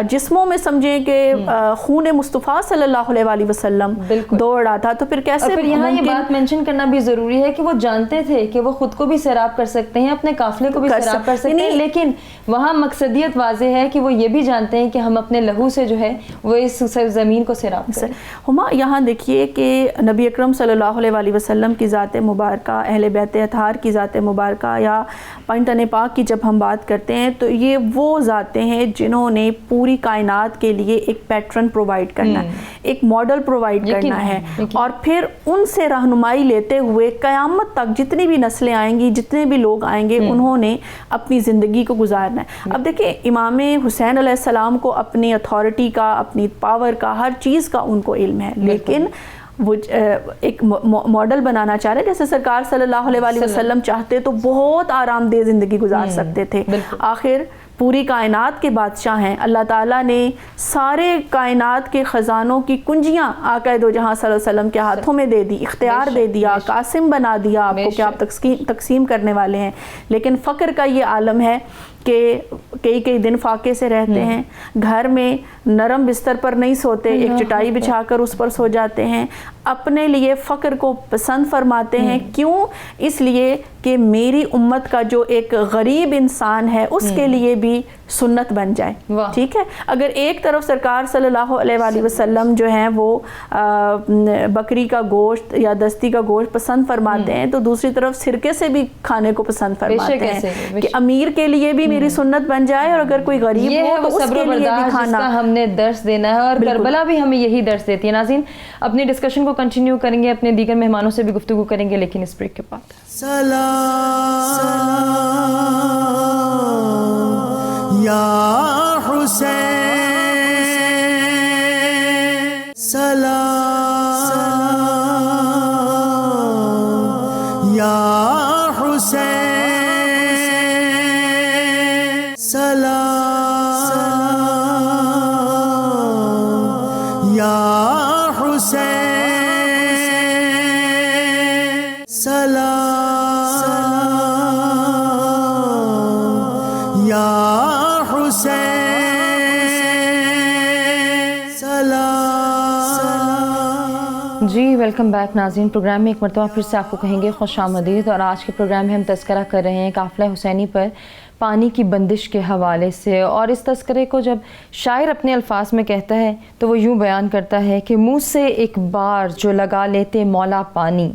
جسموں میں سمجھیں کہ خون مصطفیٰ صلی اللہ علیہ وسلم دوڑ رہا تھا. تو پھر کیسے یہاں یہ بات مینشن کرنا بھی ضروری ہے کہ وہ جانتے تھے کہ وہ خود کو بھی سیراب کر سکتے ہیں، اپنے قافلے کو بھی سیراب کر سکتے ہیں، لیکن وہاں مقصدیت واضح ہے کہ وہ یہ بھی جانتے ہیں کہ ہم اپنے لہو سے جو ہے وہ اس زمین کو سیراب کریں. ہما یہاں دیکھیے کہ نبی اکرم صلی اللہ علیہ وسلم کی ذات مبارکہ، اہل بیت اطہار کی ذات مبارکہ، یا پنجتن پاک کی جب ہم بات کرتے ہیں تو یہ وہ ذاتیں ہیں جنہوں نے پوری کائنات کے لیے ایک پیٹرن پرووائڈ کرنا ہے، ایک ماڈل پرووائڈ کرنا ہے، اور پھر ان سے رہنمائی لیتے ہوئے قیامت تک جتنی بھی نسلیں آئیں گی، جتنے بھی لوگ آئیں گے، انہوں نے اپنی زندگی کو گزارنا ہے. اب دیکھیں امام حسین علیہ السلام کو اپنی اتھارٹی کا، اپنی پاور کا، ہر چیز کا ان کو علم ہے، لیکن وہ ایک ماڈل بنانا چاہ رہے، جیسے سرکار صلی اللہ علیہ وسلم چاہتے تو بہت آرام دہ زندگی گزار سکتے تھے. آخر پوری کائنات کے بادشاہ ہیں، اللہ تعالیٰ نے سارے کائنات کے خزانوں کی کنجیاں آقا دو جہاں صلی اللہ علیہ وسلم کے ہاتھوں میں دے دی، اختیار دے دیا، قاسم بنا دیا آپ کو کہ آپ تقسیم کرنے والے ہیں. لیکن فقر کا یہ عالم ہے کہ کئی دن فاقے سے رہتے ہیں، گھر میں نرم بستر پر نہیں سوتے، ایک چٹائی بچھا کر اس پر سو جاتے ہیں، اپنے لیے فقر کو پسند فرماتے ہیں. کیوں؟ اس لیے کہ میری امت کا جو ایک غریب انسان ہے اس کے لیے بھی سنت بن جائے. ٹھیک ہے، اگر ایک طرف سرکار صلی اللہ علیہ وسلم جو ہیں وہ بکری کا گوشت یا دستی کا گوشت پسند فرماتے ہیں، تو دوسری طرف سرکے سے بھی کھانے کو پسند فرماتے ہیں کہ امیر کے لیے بھی میری سنت بن جائے, اور اگر کوئی غریب ہو تو اس کے لیے دکھانا. ہم نے درس دینا ہے, اور کربلا بھی ہمیں یہی درس دیتی ہے. ناظرین, اپنی ڈسکشن کو کنٹینیو کریں گے, اپنے دیگر مہمانوں سے بھی گفتگو کریں گے, لیکن اس بریک کے بعد. سلام یا حسین, سلام یا حسین, سلام یا حسین, سلام یا حسین, جی ویلکم بیک ناظرین. پروگرام میں ایک مرتبہ پھر سے آپ کو کہیں گے خوش آمدید. اور آج کے پروگرام میں ہم تذکرہ کر رہے ہیں قافلہ حسینی پر پانی کی بندش کے حوالے سے. اور اس تذکرے کو جب شاعر اپنے الفاظ میں کہتا ہے تو وہ یوں بیان کرتا ہے کہ منہ سے ایک بار جو لگا لیتے مولا پانی,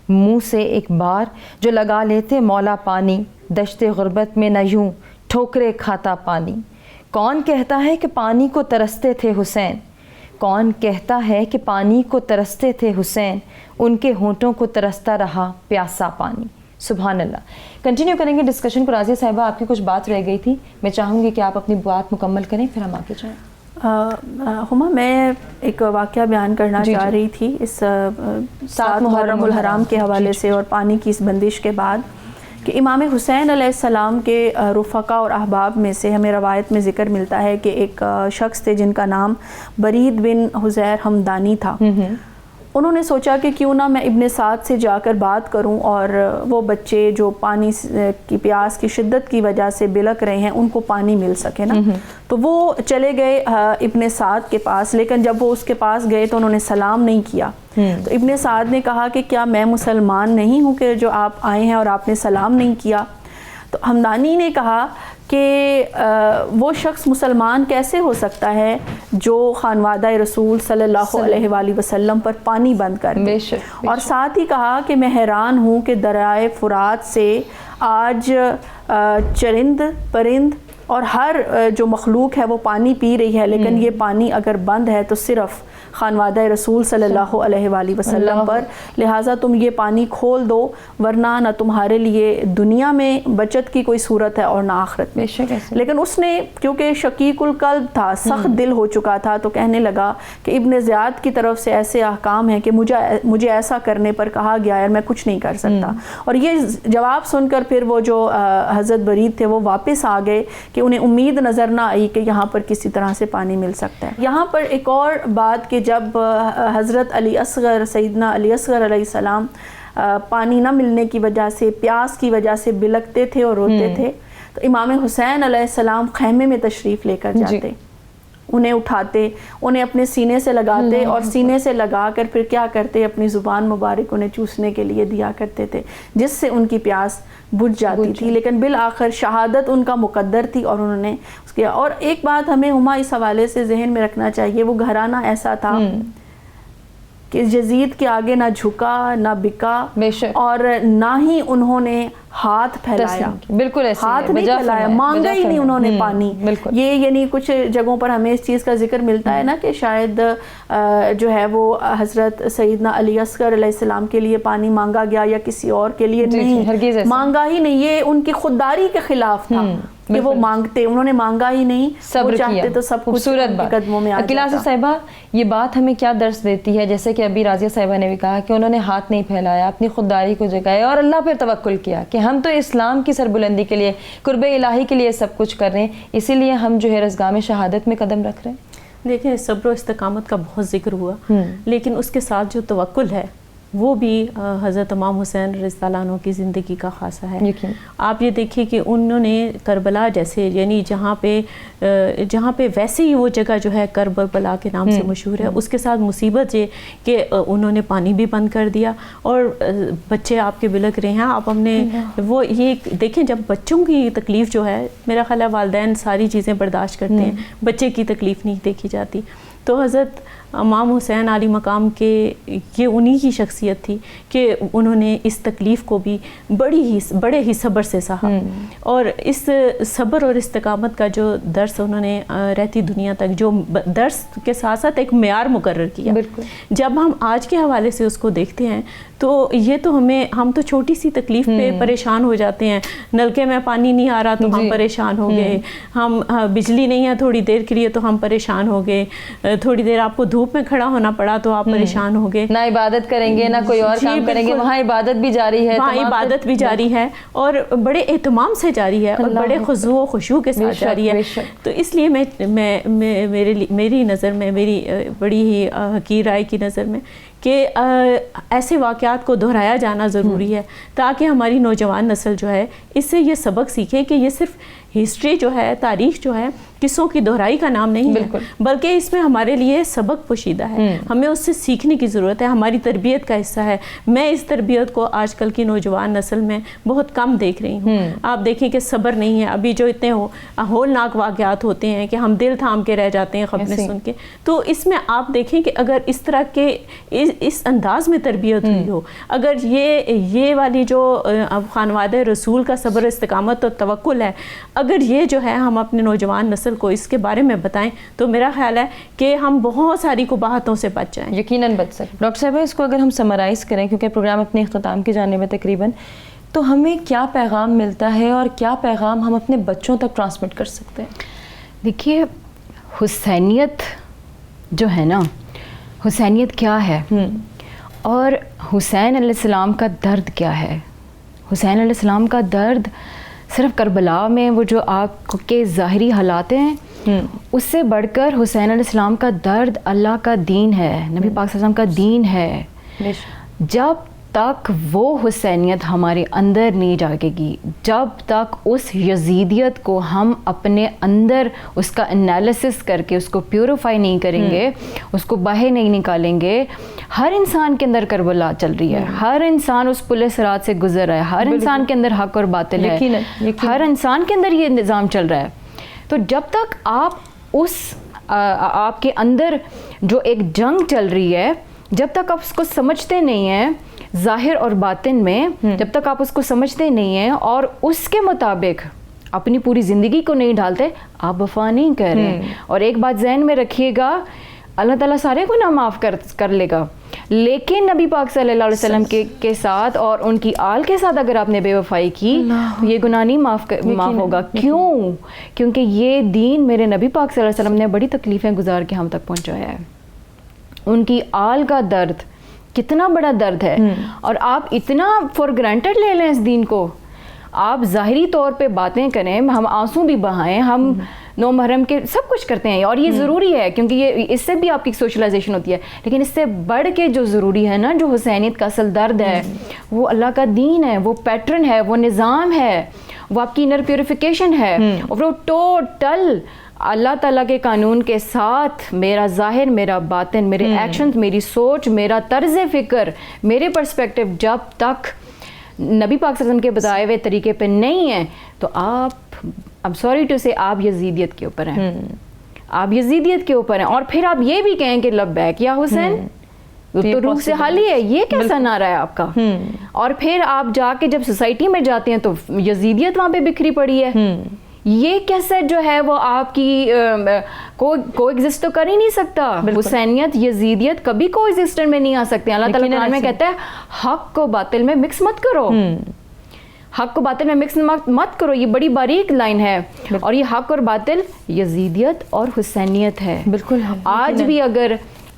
منہ سے ایک بار جو لگا لیتے مولا پانی, دشت غربت میں نہ یوں ٹھوکرے کھاتا پانی. کون کہتا ہے کہ پانی کو ترستے تھے حسین, کون کہتا ہے کہ پانی کو ترستے تھے حسین, ان کے ہونٹوں کو ترستا رہا پیاسا پانی. سبحان اللہ. کنٹینیو کریں گے ڈسکشن کو. راضیہ صاحبہ, آپ کی کچھ بات رہ گئی تھی, میں چاہوں گی کہ آپ اپنی بات مکمل کریں, پھر ہم آگے جائیں. ہما, میں ایک واقعہ بیان کرنا چاہ رہی تھی اس 7 محرم الحرام کے حوالے سے اور پانی کی اس بندش کے بعد, کہ امام حسین علیہ السلام کے رفقا اور احباب میں سے ہمیں روایت میں ذکر ملتا ہے کہ ایک شخص تھے جن کا نام برید بن حزیر ہمدانی تھا. انہوں نے سوچا کہ کیوں نہ میں ابن سعد سے جا کر بات کروں, اور وہ بچے جو پانی کی پیاس کی شدت کی وجہ سے بلک رہے ہیں ان کو پانی مل سکے نا. تو وہ چلے گئے ابن سعد کے پاس, لیکن جب وہ اس کے پاس گئے تو انہوں نے سلام نہیں کیا. تو ابن سعد نے کہا کہ کیا میں مسلمان نہیں ہوں کہ جو آپ آئے ہیں اور آپ نے سلام نہیں کیا؟ تو ہمدانی نے کہا کہ وہ شخص مسلمان کیسے ہو سکتا ہے جو خانوادہ رسول صلی اللہ علیہ وآلہ وسلم پر پانی بند کر دے. اور ساتھ ہی کہا کہ میں حیران ہوں کہ دریائے فرات سے آج چرند پرند اور ہر جو مخلوق ہے وہ پانی پی رہی ہے, لیکن یہ پانی اگر بند ہے تو صرف خانوادہ رسول صلی اللہ علیہ وآلہ وسلم پر, لہٰذا تم یہ پانی کھول دو, ورنہ نہ تمہارے لیے دنیا میں بچت کی کوئی صورت ہے اور نہ آخرت میں. لیکن اس نے کیونکہ شقیق القلب تھا, سخت دل ہو چکا تھا, تو کہنے لگا کہ ابن زیاد کی طرف سے ایسے احکام ہیں کہ مجھے ایسا کرنے پر کہا گیا ہے, میں کچھ نہیں کر سکتا. اور یہ جواب سن کر پھر وہ جو حضرت برید تھے وہ واپس آ گئے کہ انہیں امید نظر نہ آئی کہ یہاں پر کسی طرح سے پانی مل سکتا ہے. یہاں پر ایک اور بات کہ جب حضرت علی اصغر, سیدنا علی اصغر علیہ السلام پانی نہ ملنے کی وجہ سے, پیاس کی وجہ سے بلکتے تھے اور روتے تھے, تو امام حسین علیہ السلام خیمے میں تشریف لے کر جاتے, انہیں اٹھاتے, انہیں اپنے سینے سے لگاتے, اور سینے سے لگا کر پھر کیا کرتے, اپنی زبان مبارک انہیں چوسنے کے لیے دیا کرتے تھے, جس سے ان کی پیاس بجھ جاتی تھی. لیکن بالآخر شہادت ان کا مقدر تھی اور انہوں نے اس کیا. اور ایک بات ہمیں ہما اس حوالے سے ذہن میں رکھنا چاہیے, وہ گھرانہ ایسا تھا کہ یزید کے آگے نہ جھکا نہ بکا, اور نہ ہی انہوں نے ہاتھ پھیلایا, بالکل ہاتھ نہیں پھیلایا, مانگا ہی نہیں انہوں نے پانی. یہ یعنی کچھ جگہوں پر ہمیں اس چیز کا ذکر ملتا ہے نا کہ شاید جو ہے وہ حضرت سیدنا علی اصغر علیہ السلام کے لیے پانی مانگا گیا یا کسی اور کے لیے نہیں, مانگا ہی نہیں. یہ ان کی خودداری کے خلاف تھا کہ وہ مانگتے, انہوں نے مانگا ہی نہیں, صبر چاہتے تو سب کچھ قدموں میں آ جاتا. عقیلہ صاحبہ, یہ بات ہمیں کیا درس دیتی ہے؟ جیسے کہ ابھی راضیہ صاحبہ نے بھی کہا کہ انہوں نے ہاتھ نہیں پھیلایا, اپنی خودداری کو جگایا اور اللہ پر توکل کیا کہ ہم تو اسلام کی سربلندی کے لیے, قرب الہی کے لیے سب کچھ کر رہے ہیں, اسی لیے ہم جو ہے رزگام شہادت میں قدم رکھ رہے ہیں. دیکھیں, صبر و استقامت کا بہت ذکر ہوا, لیکن اس کے ساتھ جو توکل ہے وہ بھی حضرت امام حسین رضی اللہ عنہ کی زندگی کا خاصہ ہے. آپ یہ دیکھیے کہ انہوں نے کربلا جیسے, یعنی جہاں پہ ویسے ہی وہ جگہ جو ہے کربلا کے نام سے مشہور ہے, اس کے ساتھ مصیبت یہ کہ انہوں نے پانی بھی بند کر دیا اور بچے آپ کے بلک رہے ہیں. آپ ہم نے وہ یہ دیکھیں, جب بچوں کی تکلیف جو ہے, میرا خیال ہے والدین ساری چیزیں برداشت کرتے ہیں, بچے کی تکلیف نہیں دیکھی جاتی. تو حضرت امام حسین علی مقام کے یہ انہی کی شخصیت تھی کہ انہوں نے اس تکلیف کو بھی بڑے ہی صبر سے سہا، اور اس صبر اور استقامت کا جو درس انہوں نے رہتی دنیا تک، جو درس کے ساتھ ساتھ ایک معیار مقرر کیا، جب ہم آج کے حوالے سے اس کو دیکھتے ہیں تو یہ تو ہم تو چھوٹی سی تکلیف پہ پریشان ہو جاتے ہیں، نلکے میں پانی نہیں آ رہا تو ہم پریشان ہو گئے، ہم بجلی نہیں ہے تھوڑی دیر کے لیے تو ہم پریشان ہو گئے، تھوڑی دیر آپ کو دھوپ میں کھڑا ہونا پڑا تو آپ پریشان ہو گئے، نہ عبادت کریں گے نہ کوئی اور کام کریں گے، وہاں عبادت بھی جاری ہے، وہاں عبادت بھی جاری ہے اور بڑے اہتمام سے جاری ہے اور بڑے خضوع و خشوع کے ساتھ جاری ہے۔ تو اس لیے میری نظر میں، میری بڑی ہی حقیر رائے کی نظر میں کہ ایسے واقعات کو دہرایا جانا ضروری ہے تاکہ ہماری نوجوان نسل جو ہے اس سے یہ سبق سیکھے کہ یہ صرف ہسٹری جو ہے، تاریخ جو ہے، قصوں کی دہرائی کا نام نہیں ہے، بلکہ اس میں ہمارے لیے سبق پوشیدہ ہے، ہمیں اس سے سیکھنے کی ضرورت ہے، ہماری تربیت کا حصہ ہے۔ میں اس تربیت کو آج کل کی نوجوان نسل میں بہت کم دیکھ رہی ہوں۔ آپ دیکھیں کہ صبر نہیں ہے، ابھی جو اتنے ہولناک واقعات ہوتے ہیں کہ ہم دل تھام کے رہ جاتے ہیں خبریں سن کے، تو اس میں آپ دیکھیں کہ اگر اس طرح کے اس انداز میں تربیت ہوئی ہو، اگر یہ والی جو خانوادہ رسول کا صبر استقامت اور توکل ہے، اگر یہ جو ہے ہم اپنے نوجوان نسل کو اس کے بارے میں بتائیں تو میرا خیال ہے کہ ہم بہت ساری قباحتوں سے بچ جائیں، یقیناً بچ سکیں۔ ڈاکٹر صاحبہ، اس کو اگر ہم سمرائز کریں کیونکہ پروگرام اپنے اختتام کی جانب ہے تقریباً، تو ہمیں کیا پیغام ملتا ہے اور کیا پیغام ہم اپنے بچوں تک ٹرانسمٹ کر سکتے ہیں؟ دیکھیے، حسینیت جو ہے نا، حسینیت کیا ہے اور حسین علیہ السلام کا درد کیا ہے؟ حسین علیہ السلام کا درد صرف کربلا میں وہ جو آپ کے ظاہری حالات ہیں، اس سے بڑھ کر حسین علیہ السلام کا درد اللہ کا دین ہے، نبی پاک صلی اللہ علیہ وسلم کا دین ہے۔ جب تک وہ حسینیت ہمارے اندر نہیں جاگے گی، جب تک اس یزیدیت کو ہم اپنے اندر اس کا انالیسس کر کے اس کو پیوریفائی نہیں کریں گے، اس کو باہر نہیں نکالیں گے، ہر انسان کے اندر کربلا چل رہی ہے، ہر انسان اس پل صراط سے گزر رہا ہے، ہر انسان کے اندر حق اور باطل ہے، ہر انسان کے اندر یہ نظام چل رہا ہے۔ تو جب تک آپ کے اندر جو ایک جنگ چل رہی ہے، جب تک آپ اس کو سمجھتے نہیں ہیں ظاہر اور باطن میں، جب تک آپ اس کو سمجھتے نہیں ہیں اور اس کے مطابق اپنی پوری زندگی کو نہیں ڈالتے، آپ وفا نہیں کر رہے۔ اور ایک بات ذہن میں رکھیے گا، اللہ تعالیٰ سارے گناہ معاف کر لے گا، لیکن نبی پاک صلی اللہ علیہ وسلم کے ساتھ اور ان کی آل کے ساتھ اگر آپ نے بے وفائی کی تو یہ گناہ نہیں معاف ہوگا۔ کیوں؟ کیونکہ یہ دین میرے نبی پاک صلی اللہ علیہ وسلم نے بڑی تکلیفیں گزار کے ہم تک پہنچایا ہے۔ ان کی آل کا درد کتنا بڑا درد ہے، اور آپ اتنا فار گرانٹیڈ لے لیں اس دین کو، آپ ظاہری طور پہ باتیں کریں، ہم آنسو بھی بہائیں، ہم نو محرم کے سب کچھ کرتے ہیں اور یہ ضروری ہے کیونکہ یہ اس سے بھی آپ کی سوشلائزیشن ہوتی ہے، لیکن اس سے بڑھ کے جو ضروری ہے نا، جو حسینیت کا اصل درد ہے، وہ اللہ کا دین ہے، وہ پیٹرن ہے، وہ نظام ہے، وہ آپ کی انر پیوریفیکیشن ہے، اور وہ ٹوٹل اللہ تعالیٰ کے قانون کے ساتھ میرا ظاہر، میرا باطن، میرے ایکشنز، میری سوچ، میرا طرز فکر، میرے پرسپیکٹو جب تک نبی پاک صلی اللہ علیہ وسلم کے بتائے ہوئے طریقے پہ نہیں ہیں تو I'm sorry to say آپ یزیدیت کے اوپر ہیں، آپ یزیدیت کے اوپر ہیں۔ اور پھر آپ یہ بھی کہیں کہ لبیک یا حسین، تو روح سے حالی ہے، یہ کیسا نعرہ ہے آپ کا؟ اور پھر آپ جا کے جب سوسائٹی میں جاتے ہیں تو یزیدیت وہاں پہ بکھری پڑی ہے۔ یہ کیسے جو ہے وہ آپ کی کو ایگزسٹ تو کر ہی نہیں سکتا۔ حسینیت یزیدیت کبھی کو ایگزسٹنٹ میں نہیں آ سکتے۔ اللہ تعالیٰ قرآن میں کہتا ہے حق کو باطل میں مکس مت کرو، حق کو باطل میں مکس مت کرو، یہ بڑی باریک لائن ہے، اور یہ حق اور باطل یزیدیت اور حسینیت ہے۔ بالکل آج بھی اگر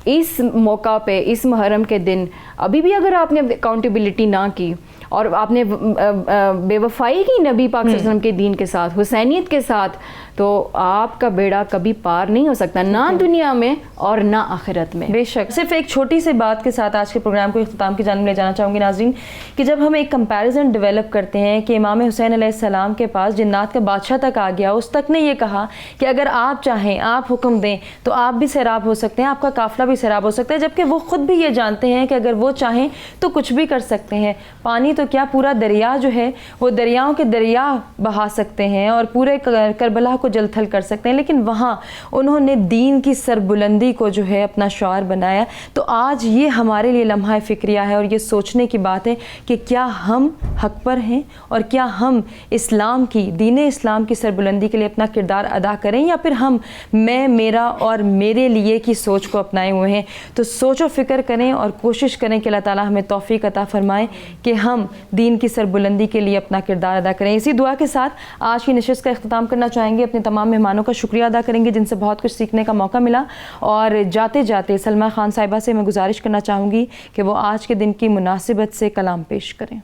اس موقع پہ، اس محرم کے دن، ابھی بھی اگر آپ نے اکاؤنٹیبلٹی نہ کی اور آپ نے بے وفائی کی نبی پاک صلی اللہ علیہ وسلم کے دین کے ساتھ، حسینیت کے ساتھ، تو آپ کا بیڑا کبھی پار نہیں ہو سکتا، نہ دنیا میں اور نہ آخرت میں۔ بے شک۔ صرف ایک چھوٹی سی بات کے ساتھ آج کے پروگرام کو اختتام کی جانب لے جانا چاہوں گی ناظرین، کہ جب ہم ایک کمپیریزن ڈیولپ کرتے ہیں کہ امام حسین علیہ السلام کے پاس جنات کا بادشاہ تک آ گیا، اس تک نے یہ کہا کہ اگر آپ چاہیں، آپ حکم دیں تو آپ بھی سیراب ہو سکتے ہیں، آپ کا قافلہ بھی سیراب ہو سکتا ہے، جبکہ وہ خود بھی یہ جانتے ہیں کہ اگر وہ چاہیں تو کچھ بھی کر سکتے ہیں۔ پانی تو تو کیا پورا دریا جو ہے وہ دریاؤں کے دریا بہا سکتے ہیں اور پورے کربلا کو جل تھل کر سکتے ہیں، لیکن وہاں انہوں نے دین کی سربلندی کو جو ہے اپنا شعار بنایا. تو آج یہ ہمارے لیے لمحہ فکریہ ہے اور یہ سوچنے کی بات ہے کہ کیا ہم حق پر ہیں اور کیا ہم اسلام کی، دین اسلام کی سربلندی کے لیے اپنا کردار ادا کریں، یا پھر ہم میں، میرا اور میرے لیے کی سوچ کو اپنائے ہوئے ہیں. تو سوچ و فکر کریں اور کوشش کریں کہ اللہ تعالیٰ ہمیں توفیق عطا فرمائے کہ ہم دین کی سربلندی کے لیے اپنا کردار ادا کریں. اسی دعا کے ساتھ آج کی نشست کا اختتام کرنا چاہیں گے. اپنے تمام مہمانوں کا شکریہ ادا کریں گے جن سے بہت کچھ سیکھنے کا موقع ملا، اور جاتے جاتے سلمیٰ خان صاحبہ سے میں گزارش کرنا چاہوں گی کہ وہ آج کے دن کی مناسبت سے کلام پیش کریں.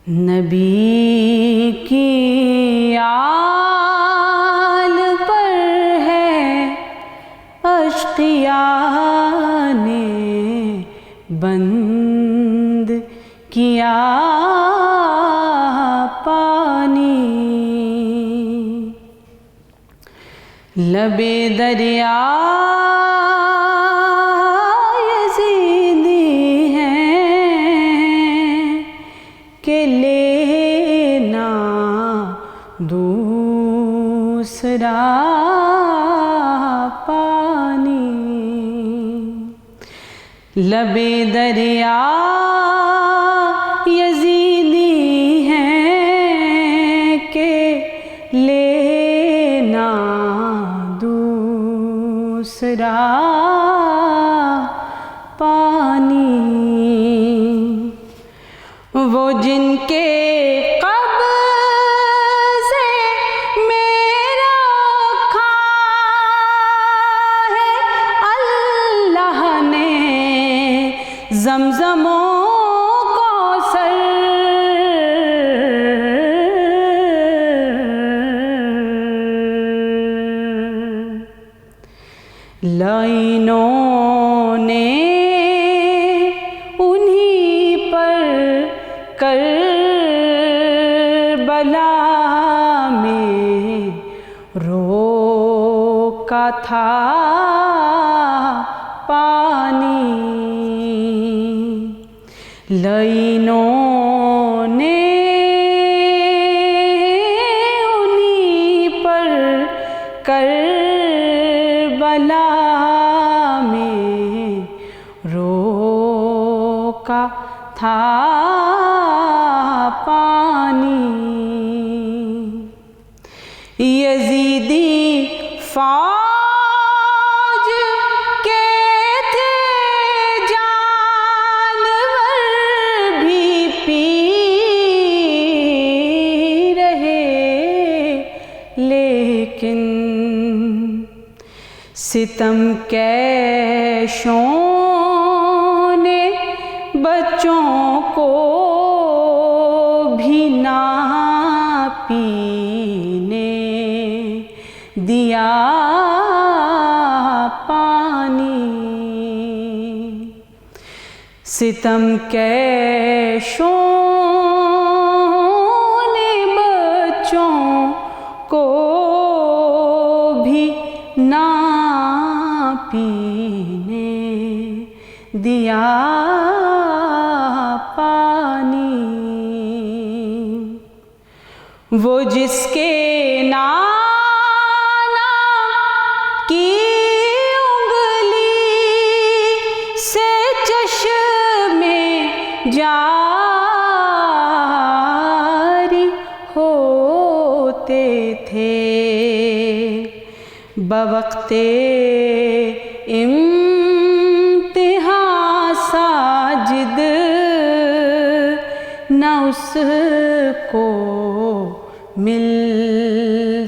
نبی کی آل پر ہے اشقیاء نے بند کیا پانی، لبِ دریا یزیدی ہیں کہ لینا دوسرا پانی، لبِ دریا یزیدی ہیں کہ لینا دوسرا پانی، وہ جن کے قبضے میں رکھا ہے اللہ نے زمزم و کوثر، لائنوں نے انہی پر کربلا میں روکا تھا پانی، لائنوں نے انہی پر کربلا میں روکا تھا پانی، یزیدی فوج کے تھے جانور بھی پی رہے، لیکن ستم کیشوں نے بچوں کو بھی نہ پینے دیا پانی، ستم کیشوں نے بچوں کو بھی نہ پینے دیا پانی، وہ جس کے نانا کی انگلی سے چشمے جاری ہوتے تھے، بوقت امتحان ساجد نہ اس کو مل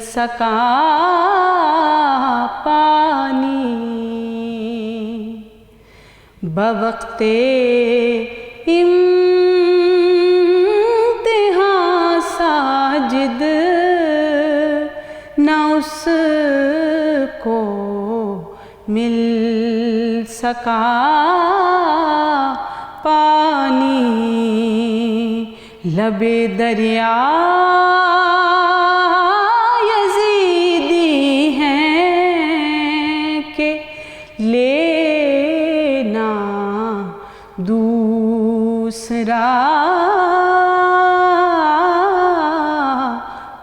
سکا پانی، بوقت امتحان ساجد نہ اس کو مل سکا پانی، لب دریا یزیدی ہیں کہ لینا دوسرا